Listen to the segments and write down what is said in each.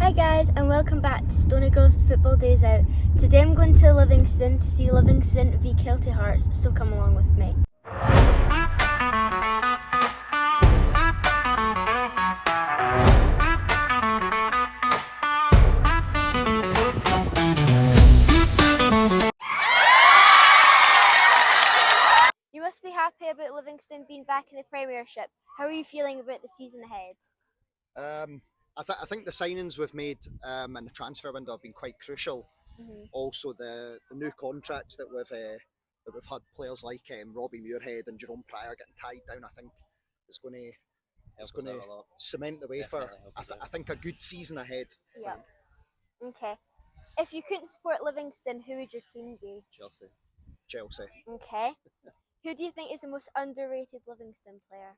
Hi guys, and welcome back to Stony Girls Football Days Out. Today I'm going to Livingston to see Livingston v Kelty Hearts, so come along with me. You must be happy about Livingston being back in the Premiership. How are you feeling about the season ahead? I think the signings we've made in the transfer window have been quite crucial. Also, the new contracts that we've had, players like Robbie Muirhead and Jerome Pryor getting tied down, I think is going to cement the way for I think a good season ahead. Yeah. Okay. If you couldn't support Livingston, who would your team be? Chelsea. Okay. Who do you think is the most underrated Livingston player?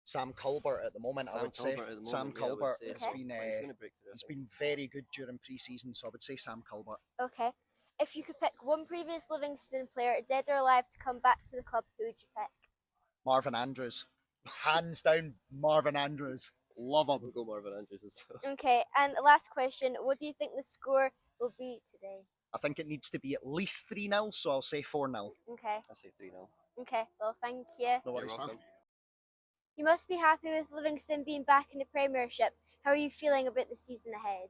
Sam Culbert at the moment, I would say. Sam Culbert has been he's been very good during pre-season, so I would say Sam Culbert. Okay. If you could pick one previous Livingston player, dead or alive, to come back to the club, who would you pick? Marvin Andrews. Hands down, Marvin Andrews. Love him. We'll go Marvin Andrews as well. Okay, and last question, what do you think the score will be today? I think it needs to be at least 3-0, so I'll say 4-0. Okay. I say 3-0. Okay, well, thank you. No worries, You're man. welcome. You must be happy with Livingston being back in the Premiership. How are you feeling about the season ahead?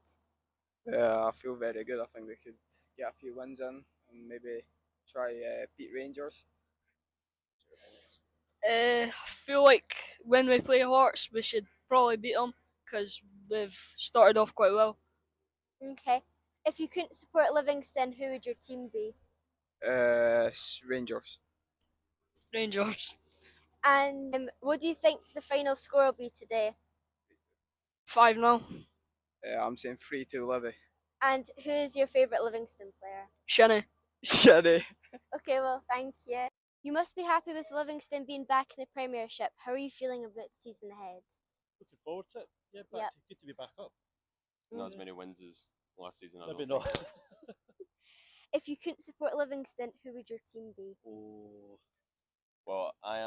Yeah, I feel very good. I think we could get a few wins in and maybe try beat Rangers. I feel like when we play Hearts, we should probably beat them because we've started off quite well. Okay. If you couldn't support Livingston, who would your team be? Rangers. Rangers. And what do you think the final score will be today? 5-0. I'm saying 3-2 Livy. And who is your favourite Livingston player? Shinny. Shitty. Okay, well, thank you. You must be happy with Livingston being back in the Premiership. How are you feeling about the season ahead? Looking forward to it. Yeah, Yep. good to be back up. Not as many wins as last season. I Maybe don't not. think. If you couldn't support Livingston, who would your team be? Oh. Well, I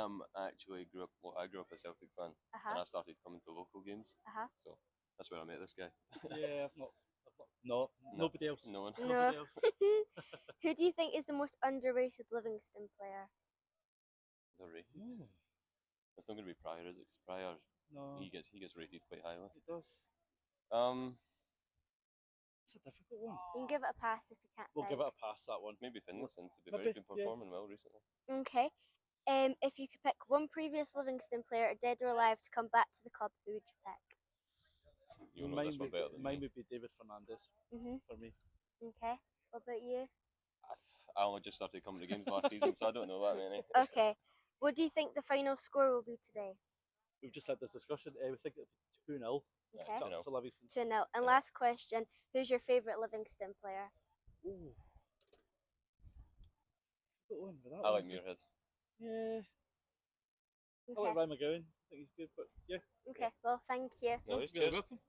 grew up a Celtic fan, and Uh-huh. I started coming to local games. Uh-huh. So that's where I met this guy. Yeah, no, nobody else. No one. No. Nobody else. Who do you think is the most underrated Livingston player? They're rated. Ooh, It's not going to be Pryor, is it? Because Pryor, no, he gets rated quite highly. it does. It's a difficult one. You can give it a pass if you can't We'll think. give it a pass, that one. Maybe Finlayson, to be fair, Maybe, he's been yeah. performing well recently. Okay. If you could pick one previous Livingston player, dead or alive, to come back to the club, who would you pick? You'll know this one better than mine me. would be David Fernandez for me. Okay. What about you? I only just started coming to games last season, so I don't know that many. Okay. What do you think the final score will be today? We've just had this discussion. We think it'll be 2-0 Okay. Yeah. to Livingston. 2-0. And Yeah. last question, who's your favourite Livingston player? Ooh. Good one with that I like one. Muirhead. Yeah, I Okay. like Ryan McGowan. I think he's good, but yeah. Okay. Well, thank you. No, worries, You're cheers. welcome.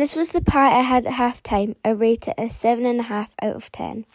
this was the part I had at half time. I rate it a 7.5 out of 10.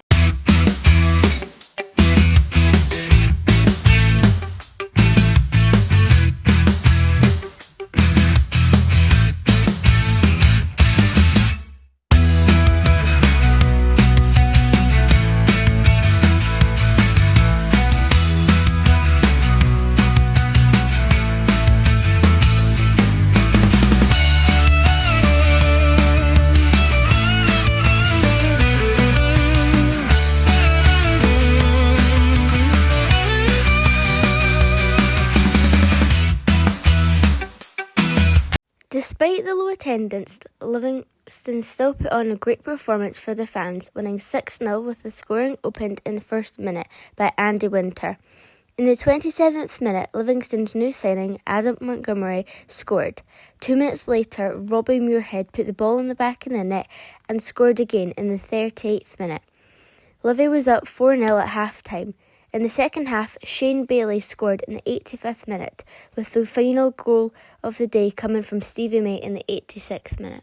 Despite the low attendance, Livingston still put on a great performance for their fans, winning 6-0 with the scoring opened in the first minute by Andy Winter. In the 27th minute, Livingston's new signing, Adam Montgomery, scored. 2 minutes later, Robbie Muirhead put the ball in the back of the net and scored again in the 38th minute. Livy was up 4-0 at half-time. In the second half, Shane Bailey scored in the 85th minute, with the final goal of the day coming from Stevie May in the 86th minute.